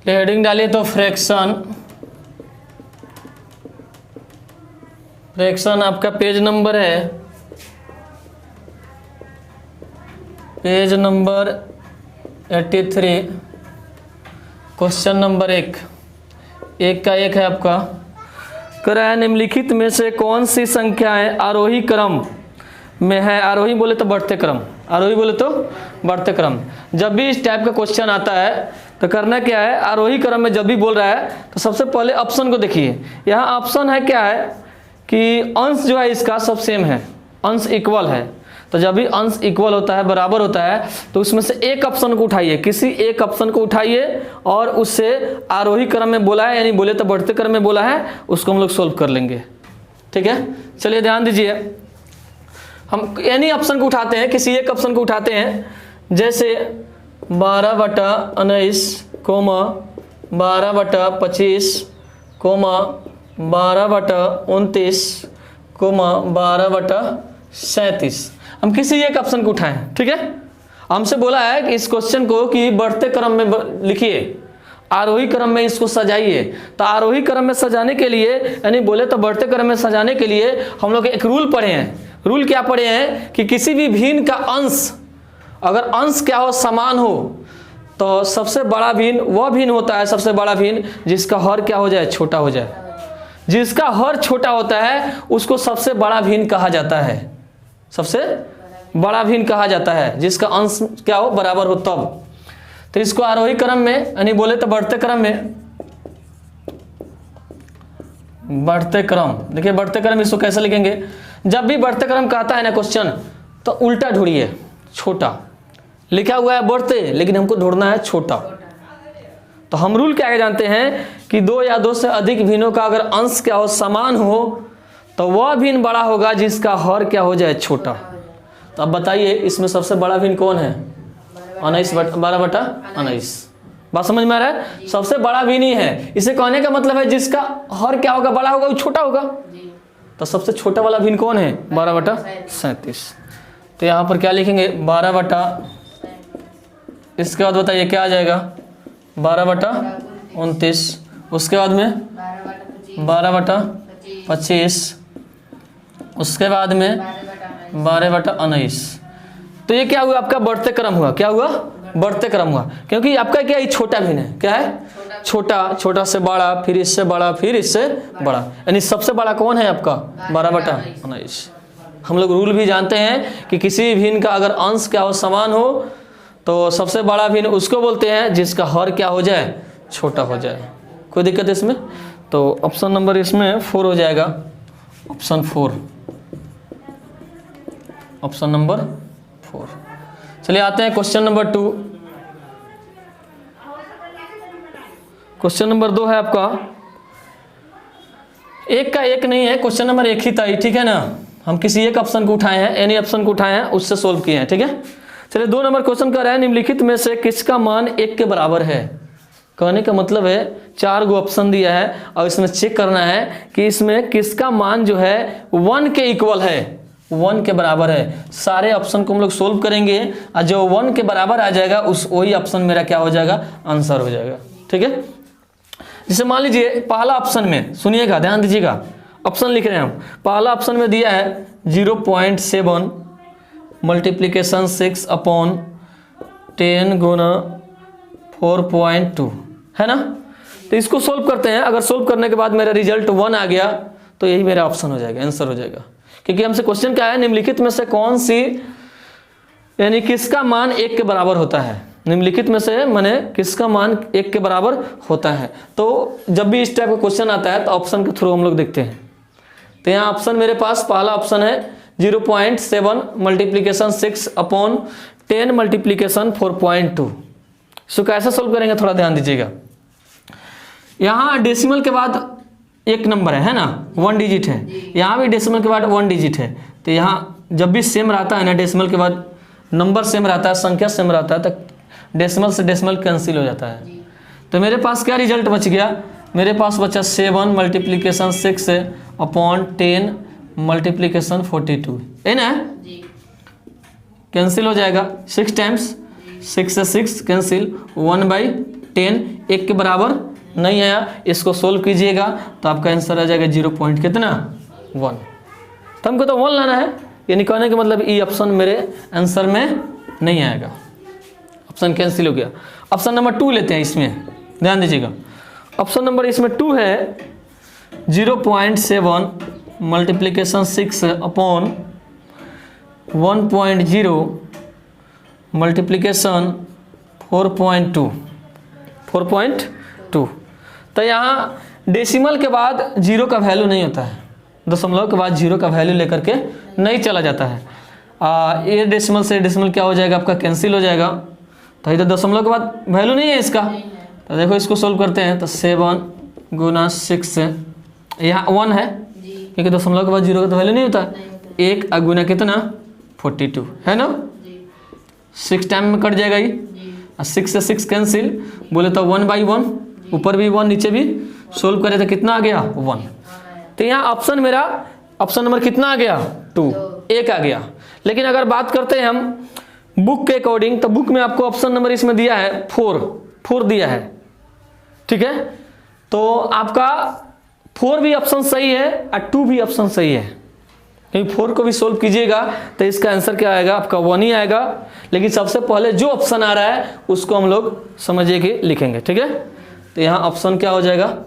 Heading डालिए तो fraction, fraction आपका पेज नंबर है, पेज नंबर 83, क्वेश्चन नंबर 1 का 1 है आपका। कह रहा है निम्नलिखित में से कौन सी संख्याएं आरोही क्रम में है। आरोही बोले तो बढ़ते क्रम, आरोही बोले तो बढ़ते क्रम। जब भी इस टाइप का क्वेश्चन आता है तो करना क्या है, आरोही क्रम में जब भी बोल रहा है तो सबसे पहले ऑप्शन को देखिए। यहाँ ऑप्शन है क्या है कि अंश जो है इसका सब सेम है, अंश इक्वल है। तो जब भी अंश इक्वल होता है, बराबर होता है, तो उसमें से एक ऑप्शन को उठाइए, किसी एक ऑप्शन को उठाइए और उससे आरोही क्रम में बोला है यानी बोले तो बढ़ते क्रम में बोला है, उसको हम लोग सोल्व कर लेंगे। ठीक है, चलिए ध्यान दीजिए। हम एनी ऑप्शन को उठाते हैं, किसी एक ऑप्शन को उठाते हैं, जैसे 12/19 कोमा 12/25 कोमा 12/29 कोमा 12/37। हम किसी एक ऑप्शन को उठाएं। ठीक है, हमसे बोला है कि इस क्वेश्चन को कि बढ़ते क्रम में लिखिए, आरोही क्रम में इसको सजाइए। तो आरोही क्रम में सजाने के लिए यानी बोले तो बढ़ते क्रम में सजाने के लिए हम लोग एक रूल पढ़े हैं। रूल क्या पढ़े हैं कि किसी भी भिन्न का अंश, अगर अंश क्या हो, समान हो, तो सबसे बड़ा भिन्न वह भिन्न होता है, सबसे बड़ा भिन्न जिसका हर क्या हो जाए, छोटा हो जाए। जिसका हर छोटा होता है उसको सबसे बड़ा भिन्न कहा जाता है, सबसे बड़ा भिन्न कहा जाता है, जिसका अंश क्या हो, बराबर हो तब। तो इसको आरोही क्रम में यानी बोले तो बढ़ते क्रम में, बढ़ते क्रम, देखिए बढ़ते क्रम इसको कैसे लिखेंगे। जब भी बढ़ते क्रम का आता है ना क्वेश्चन तो उल्टा ढूंढिए, छोटा लिखा हुआ है बढ़ते, लेकिन हमको ढूंढना है छोटा। तो हम रूल क्या जानते हैं कि दो या दो से अधिक भिन्नों का अगर अंश क्या हो, समान हो, तो वह भिन्न बड़ा होगा जिसका हर क्या हो जाए, छोटा। तो अब बताइए इसमें सबसे बड़ा भिन्न कौन है, 12/19। बात समझ में आ रहा है, सबसे बड़ा भिन्न ही है। इसे कहने का मतलब है जिसका हर क्या होगा, बड़ा होगा, वो छोटा होगा। तो सबसे छोटा वाला भिन्न कौन है, 12/37। तो यहाँ पर क्या लिखेंगे, 12 इसके बाद बताइए क्या आ जाएगा, 12/29। उसके बाद में 12/25, उसके बाद में 12/19। तो ये क्या हुआ, आपका बढ़ते क्रम हुआ। क्या हुआ, बढ़ते क्रम हुआ, क्योंकि आपका क्या, ये छोटा भिन्न है। क्या है, छोटा, छोटा से बड़ा, फिर इससे बड़ा, फिर इससे बड़ा, यानी सबसे बड़ा कौन है आपका, 12/19। हम लोग रूल भी जानते हैं कि किसी भिन्न का अगर अंश क्या हो, समान हो, तो सबसे बड़ा भिन्न उसको बोलते हैं जिसका हर क्या हो जाए, छोटा हो जाए। कोई दिक्कत है इसमें? तो ऑप्शन नंबर इसमें 4 हो जाएगा, ऑप्शन 4, ऑप्शन नंबर 4। चलिए आते हैं क्वेश्चन नंबर 2। क्वेश्चन नंबर 2 है आपका, 1 का 1 नहीं है, क्वेश्चन नंबर 1 ही था। ठीक है ना, हम किसी एक ऑप्शन को उठाए हैं, एनी ऑप्शन को उठाए हैं, उससे सोल्व किए हैं। ठीक है, चलिए 2 नंबर क्वेश्चन कर रहा है, निम्नलिखित में से किसका मान 1 के बराबर है। कहने का मतलब है 4 गो ऑप्शन दिया है और इसमें चेक करना है कि इसमें किसका मान जो है 1 के इक्वल है, 1 के बराबर है। सारे ऑप्शन को हम लोग सोल्व करेंगे और जो 1 के बराबर आ जाएगा उस वही ऑप्शन मेरा क्या हो जाएगा, आंसर हो जाएगा। ठीक है, जैसे मान लीजिए पहला ऑप्शन में, सुनिएगा ध्यान दीजिएगा, ऑप्शन लिख रहे हैं हम। पहला ऑप्शन में दिया है 0.7 मल्टीप्लीकेशन 6/10 गुना 4.2 है ना। तो इसको सोल्व करते हैं। अगर सोल्व करने के बाद मेरा रिजल्ट 1 आ गया तो यही मेरा ऑप्शन हो जाएगा, आंसर हो जाएगा। क्योंकि हमसे क्वेश्चन क्या है, निम्नलिखित में से कौन सी यानी किसका मान 1 के बराबर होता है। निम्नलिखित में से माने किसका मान 1 के बराबर होता है। तो जब भी इस टाइप का क्वेश्चन आता है तो ऑप्शन के थ्रू हम लोग देखते हैं। तो यहाँ ऑप्शन मेरे पास पहला ऑप्शन है 0.7 मल्टीप्लीकेशन 6/10 मल्टीप्लीकेशन 4.2। इसको कैसे सोल्व करेंगे थोड़ा ध्यान दीजिएगा। यहाँ डेसिमल के बाद एक नंबर है ना, 1 डिजिट है। यहाँ भी डेसिमल के बाद 1 डिजिट है। तो यहाँ जब भी सेम रहता है ना, डेसिमल के बाद नंबर सेम रहता है, संख्या सेम रहता है, तो डेसिमल से डेसिमल कैंसिल हो जाता है। तो मेरे पास क्या रिजल्ट बच गया, मेरे पास बचा 7 मल्टीप्लीकेशन 6/10 मल्टीप्लीकेशन 42 है ना, कैंसिल हो जाएगा। 6 टाइम्स 6 से 6 कैंसिल, 1/2 10 1 के बराबर नहीं आया, इसको सोल्व कीजिएगा तो आपका आंसर आ जाएगा 0. कितना 1। तो हमको तो 1 लाना है, यानी कहने का मतलब ई ऑप्शन मेरे आंसर में नहीं आएगा, ऑप्शन कैंसिल हो गया। ऑप्शन नंबर 2 लेते हैं, इसमें ध्यान दीजिएगा। ऑप्शन नंबर इसमें 2 है 0.7 मल्टीप्लिकेशन 6 अपॉन 1.0 मल्टीप्लिकेशन 4.2। तो यहाँ डेसिमल के बाद 0 का वैल्यू नहीं होता है, दशमलव के बाद 0 का वैल्यू लेकर के नहीं चला जाता है। ये डेसिमल से डेसिमल क्या हो जाएगा आपका, कैंसिल हो जाएगा। तो इधर दशमलव के बाद वैल्यू नहीं है इसका, तो देखो इसको सोल्व करते हैं। तो 7 गुना 6 यहाँ 1 है, क्योंकि दशमलव के बाद 0 का तो वैल्यू नहीं होता। 1 गुना कितना 42 है ना, 6 टाइम में कट जाएगा ये, 6 से 6 कैंसिल, बोले तो 1/1, ऊपर भी 1 नीचे भी, सोल्व करें तो कितना आ गया 1। तो यहाँ ऑप्शन मेरा ऑप्शन नंबर कितना आ गया 2, 1 आ गया। लेकिन अगर बात करते हैं हम बुक के अकॉर्डिंग, तो बुक में आपको ऑप्शन नंबर इसमें दिया है 4 दिया है, ठीक है। तो आपका 4 भी ऑप्शन सही है और 2 भी ऑप्शन सही है, क्योंकि 4 को भी सोल्व कीजिएगा तो इसका आंसर क्या आएगा आपका 1 ही आएगा। लेकिन सबसे पहले जो ऑप्शन आ रहा है उसको हम लोग समझिए कि लिखेंगे, ठीक है। तो यहाँ ऑप्शन क्या हो जाएगा,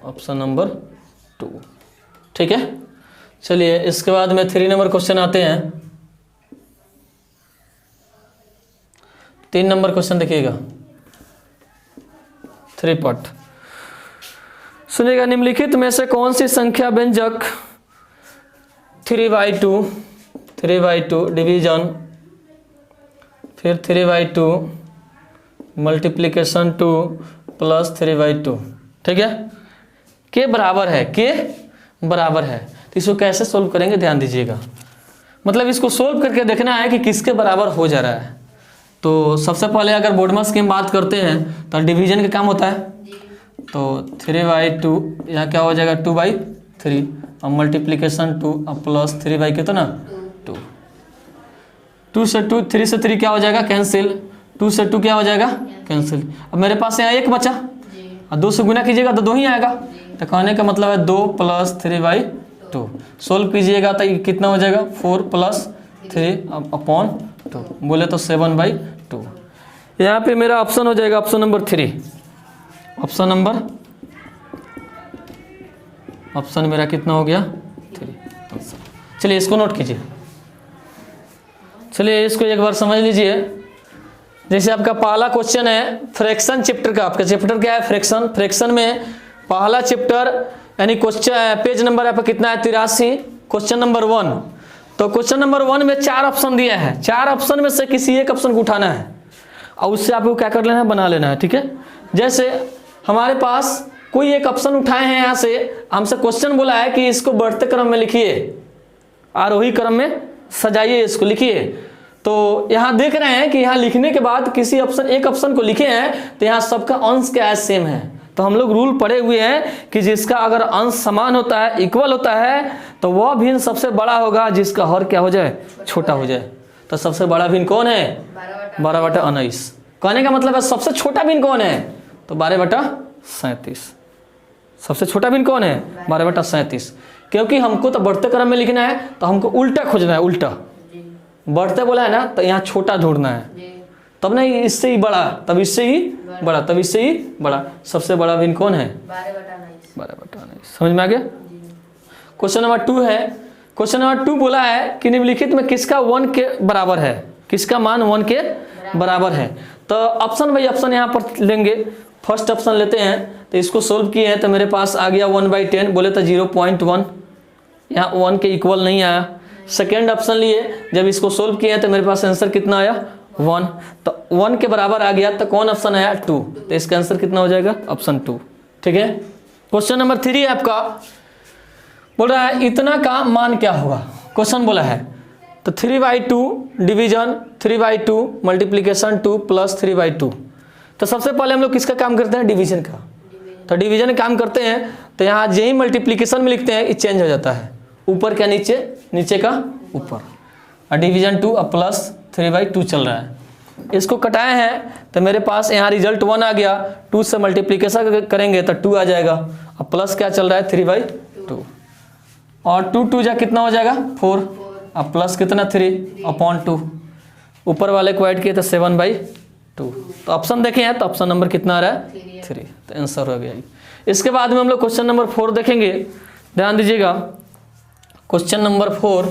ऑप्शन नंबर 2, ठीक है। चलिए इसके बाद में 3 नंबर क्वेश्चन आते हैं। 3 नंबर क्वेश्चन देखिएगा, 3 पार्ट सुनिएगा। निम्नलिखित में से कौन सी संख्या व्यंजक 3/2 डिवीजन, फिर 3/2 मल्टीप्लिकेशन 2 प्लस 3/2, ठीक है, के बराबर है, के बराबर है। तो इसको कैसे सोल्व करेंगे ध्यान दीजिएगा। मतलब इसको सोल्व करके देखना है कि किसके बराबर हो जा रहा है। तो सबसे पहले अगर बोर्डमास की हम बात करते हैं तो डिवीजन का काम होता है। तो 3/2 यहाँ क्या हो जाएगा 2/3 और मल्टीप्लिकेशन 2 और प्लस 3 कितना 2। 2 से 2, 3 से 3 क्या हो जाएगा कैंसिल, 2 से 2 क्या हो जाएगा कैंसिल। अब मेरे पास यहाँ 1 बचा और 2 से गुना कीजिएगा तो 2 ही आएगा। तो कहने का मतलब है 2 + 3/2। सोल्व कीजिएगा तो ये कितना हो जाएगा 4 + 3/2, बोले तो 7/2। यहाँ पे मेरा ऑप्शन हो जाएगा ऑप्शन नंबर 3। ऑप्शन मेरा कितना हो गया 3। चलिए इसको नोट कीजिए। चलिए इसको एक बार समझ लीजिए। जैसे आपका पहला क्वेश्चन है फ्रैक्शन चैप्टर का, आपका चैप्टर क्या है फ्रैक्शन में पहला चैप्टर यानी क्वेश्चन पेज नंबर आपका कितना है 83, क्वेश्चन नंबर 1। तो क्वेश्चन नंबर 1 में 4 ऑप्शन दिया है, 4 ऑप्शन में से किसी एक ऑप्शन को उठाना है और उससे आपको क्या कर लेना है बना लेना है, ठीक है। जैसे हमारे पास कोई एक ऑप्शन उठाए हैं, यहाँ से हमसे क्वेश्चन बोला है कि इसको बढ़ते क्रम में लिखिए, आरोही क्रम में सजाइए, इसको लिखिए। तो यहाँ देख रहे हैं कि यहाँ लिखने के बाद किसी एक ऑप्शन को लिखे हैं तो यहाँ सबका अंश क्या है सेम है। तो हम लोग रूल पढ़े हुए हैं कि जिसका अगर अंश समान होता है, इक्वल होता है, तो वह भिन्न सबसे बड़ा होगा जिसका हर क्या हो जाए छोटा हो जाए। तो सबसे बड़ा भिन्न कौन है 12/19। कहने का मतलब है सबसे छोटा भिन्न कौन है तो 12/37। सबसे छोटा भिन्न कौन है 12/37। क्योंकि हमको तो बढ़ते क्रम में लिखना है तो हमको उल्टा खोजना है, उल्टा बढ़ते बोला है ना तो यहाँ छोटा ढूंढना है, तब नहीं इससे ही बड़ा, तब इससे ही बड़ा, तब इससे ही बड़ा। सबसे बड़ा भिन्न कौन है 12/19। समझ में आ गया। क्वेश्चन नंबर 2 है। क्वेश्चन नंबर 2 बोला है कि निम्नलिखित में किसका 1 के बराबर है, किसका मान 1 के बराबर है। तो ऑप्शन बाई ऑप्शन यहाँ पर लेंगे। फर्स्ट ऑप्शन लेते हैं तो इसको सोल्व किए हैं तो मेरे पास आ गया 1/10, बोले तो 0.1, यहाँ 1 के इक्वल नहीं आया। सेकेंड ऑप्शन लिए, जब इसको सोल्व किए हैं तो मेरे पास आंसर कितना आया 1, तो 1 के बराबर आ गया। तो कौन ऑप्शन आया 2, तो इसका आंसर कितना हो जाएगा ऑप्शन 2, ठीक है। क्वेश्चन नंबर 3 है आपका, बोल रहा है इतना का मान क्या होगा। क्वेश्चन बोला है तो 3/2 डिवीजन, 3/2 मल्टीप्लिकेशन 2 प्लस 3/2। तो सबसे पहले हम लोग किसका काम करते हैं डिवीजन का। तो डिवीजन काम करते हैं तो यहाँ यही मल्टीप्लिकेशन में लिखते हैं, ये चेंज हो जाता है, ऊपर क्या नीचे, नीचे का ऊपर, और डिवीजन 2 अब प्लस 3/2 चल रहा है। इसको कटाए हैं तो मेरे पास यहाँ रिजल्ट 1 आ गया, 2 से मल्टीप्लीकेशन करेंगे तो 2 आ जाएगा। अब प्लस क्या चल रहा है 3/2 और 2 जा कितना हो जाएगा 4। अब प्लस कितना 3/2, ऊपर वाले को ऐड किए तो 7/2। तो ऑप्शन देखें हैं तो ऑप्शन नंबर कितना आ रहा है 3, तो आंसर हो गया। इसके बाद में हम लोग क्वेश्चन नंबर 4 देखेंगे, ध्यान दीजिएगा। क्वेश्चन नंबर 4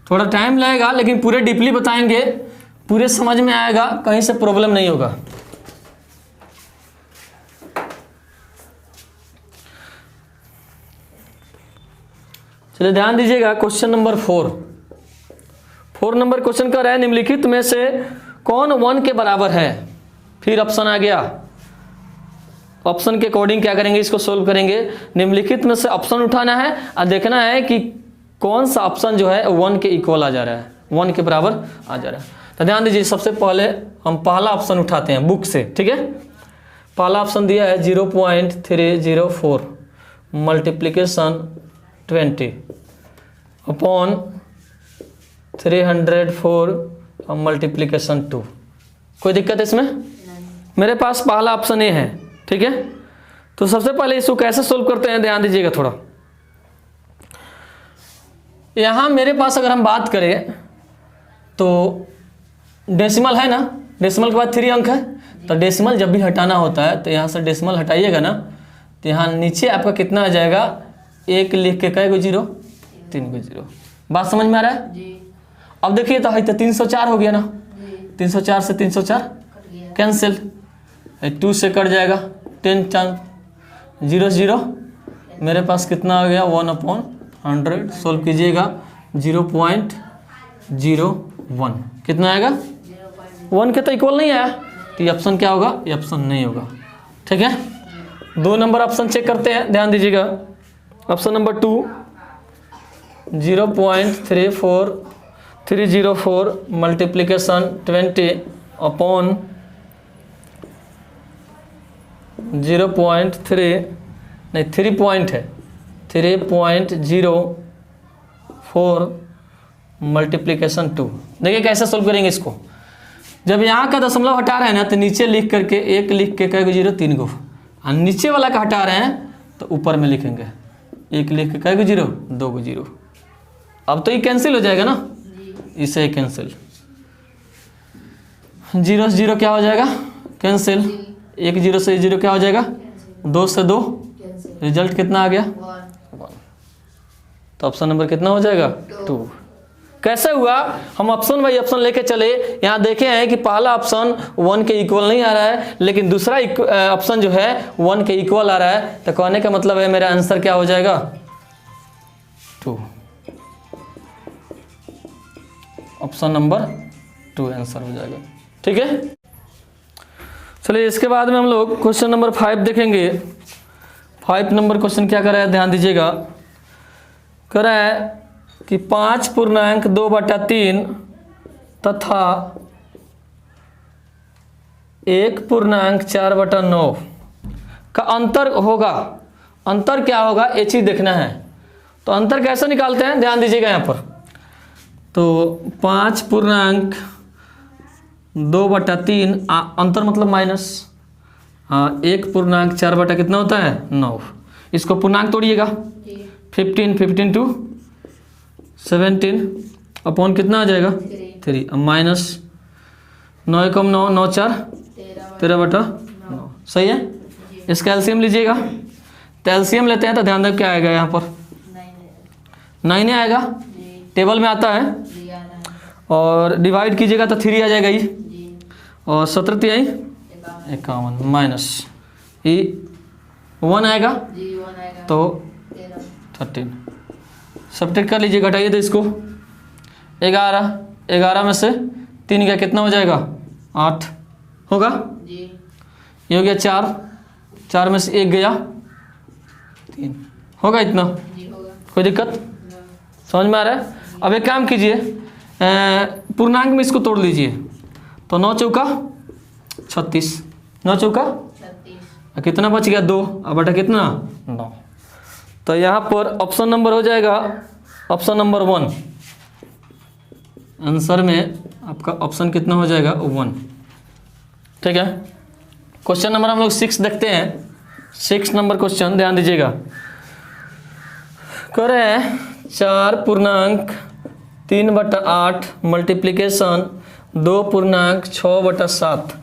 थोड़ा टाइम लगेगा लेकिन पूरे डीपली बताएंगे, पूरे समझ में आएगा, कहीं से प्रॉब्लम नहीं होगा। चलिए ध्यान दीजिएगा। क्वेश्चन नंबर 4 नंबर क्वेश्चन का रहा है निम्नलिखित में से कौन 1 के बराबर है। फिर ऑप्शन आ गया, ऑप्शन के अकॉर्डिंग क्या करेंगे, इसको सोल्व करेंगे। निम्नलिखित में से ऑप्शन उठाना है और देखना है कि कौन सा ऑप्शन जो है 1 के इक्वल आ जा रहा है, 1 के बराबर आ जा रहा है। तो ध्यान दीजिए, सबसे पहले हम पहला ऑप्शन उठाते हैं बुक से, ठीक है। पहला ऑप्शन दिया है 0.304 मल्टीप्लीकेशन 20 अपॉन 304 और मल्टीप्लीकेशन 2। कोई दिक्कत है इसमें? मेरे पास पहला ऑप्शन ए है, ठीक है। तो सबसे पहले इसको कैसे सोल्व करते हैं ध्यान दीजिएगा थोड़ा। यहाँ मेरे पास अगर हम बात करें तो डेसिमल है ना, डेसिमल के बाद 3 अंक है, तो डेसिमल जब भी हटाना होता है तो यहाँ से डेसिमल हटाइएगा ना, तो यहाँ नीचे आपका कितना आ जाएगा, 1 लिख के कई गो 0, 3 गो 0। बात समझ में आ रहा है जी। अब देखिए तो 304 हो गया ना, 304 से 304 कैंसिल, 2 से कट जाएगा, 10 चांस 0 0, मेरे पास कितना आ गया 1/100। सोल्व कीजिएगा 0.01 कितना आएगा 1 के तो इक्वल नहीं आया, तो ये ऑप्शन क्या होगा, ये ऑप्शन नहीं होगा, ठीक है। 2 नंबर ऑप्शन चेक करते हैं, ध्यान दीजिएगा। Option number 2 0.304 multiplication 20 upon 3 point है 3.04 मल्टीप्लीकेशन 2। देखिए कैसे सोल्व करेंगे इसको। जब यहाँ का दशमलव हटा रहे हैं ना तो नीचे लिख करके 1 लिख के कई गो 0, 3 गो, और नीचे वाला का हटा रहे हैं तो ऊपर में लिखेंगे 1 लिख के कई गो 0, 2 गो 0। अब तो ये कैंसिल हो जाएगा ना, इसे कैंसिल, 0 से 0 क्या हो जाएगा कैंसिल, 1 0 से 0 क्या हो जाएगा, 2 से 2, रिजल्ट कितना आ गया 1। तो ऑप्शन नंबर कितना हो जाएगा 2। कैसे हुआ, हम ऑप्शन बाई ऑप्शन लेके चले, यहाँ देखे हैं कि पहला ऑप्शन 1 के इक्वल नहीं आ रहा है, लेकिन दूसरा ऑप्शन जो है 1 के इक्वल आ रहा है। तो कहने का मतलब है मेरा आंसर क्या हो जाएगा 2, ऑप्शन नंबर 2 आंसर हो जाएगा, ठीक है। चलिए इसके बाद में हम लोग क्वेश्चन नंबर 5 देखेंगे। 5 नंबर क्वेश्चन क्या कर रहा है ध्यान दीजिएगा। कह रहा है कि 5.2/3 तथा 1.4/9 का अंतर होगा। अंतर क्या होगा ये चीज देखना है। तो अंतर कैसे निकालते हैं ध्यान दीजिएगा यहाँ पर। तो 5.2/3 अंतर मतलब माइनस 1.4 कितना होता है 9। इसको पूर्णांक तोड़िएगा 15 टू 17 अपॉन कितना आ जाएगा 3 माइनस 9 कम 9 9 4 13/9 सही है। इसका एलसीएम लीजिएगा। तो एलसीएम लेते हैं तो ध्यान दें क्या आएगा यहाँ पर 9 आएगा, टेबल में आता है। और डिवाइड कीजिएगा तो 3 आ जाएगा ये, और 17 तिहाई 51 माइनस ये 1 आएगा तो 13। सब्ट्रैक्ट कर लीजिए, घटाइए तो इसको 11 में से 3 गया कितना हो जाएगा 8 होगा। ये हो गया 4 में से 1 गया 3 होगा इतना। कोई दिक्कत समझ में आ रहा है। अब एक काम कीजिए पूर्णांक में इसको तोड़ लीजिए। तो 9 चौका 36, 9 चौका कितना बच गया 2, अब बटा कितना 9। तो यहाँ पर ऑप्शन नंबर हो जाएगा ऑप्शन नंबर 1। आंसर में आपका ऑप्शन कितना हो जाएगा 1। ठीक है, क्वेश्चन नंबर हम लोग 6 देखते हैं। 6 नंबर क्वेश्चन ध्यान दीजिएगा। कह रहे हैं 4.3/8 मल्टीप्लीकेशन 2.6/7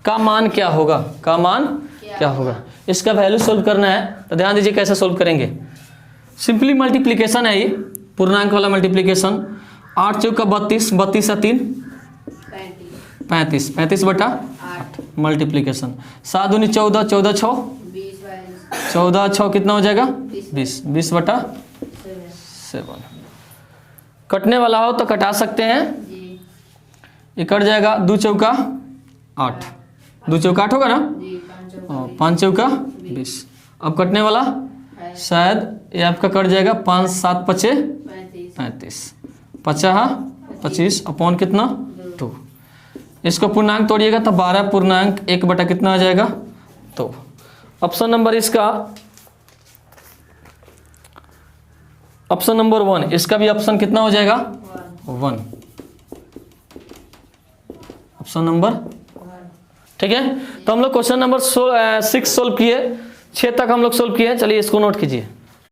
का मान क्या होगा, का मान क्या होगा। इसका वैल्यू सोल्व करना है। तो ध्यान दीजिए कैसे सोल्व करेंगे। सिंपली मल्टीप्लीकेशन है ये, पूर्णांक वाला मल्टीप्लीकेशन। 8 चौका 32, 32 और 3 35, 35/8 मल्टीप्लीकेशन। 7 दूनी 14, 14 6 14 6 कितना हो जाएगा 20, 20/7। कटने वाला हो तो कटा सकते हैं, ये कट जाएगा। 2 चौका 8, 2 चौका 8 होगा ना, 5 चौका 20। अब कटने वाला शायद ये आपका कट जाएगा 5 7 5 35, 25 अपॉन कितना 2। इसको पूर्णांक तोड़िएगा तो 12.1 बटा कितना आ जाएगा 2। ऑप्शन नंबर इसका ऑप्शन नंबर 1, इसका भी ऑप्शन कितना हो जाएगा 1, ऑप्शन नंबर। ठीक है, तो हम लोग क्वेश्चन नंबर 6 सोल्व किए, 6 तक हम लोग सोल्व किए। चलिए इसको नोट कीजिए।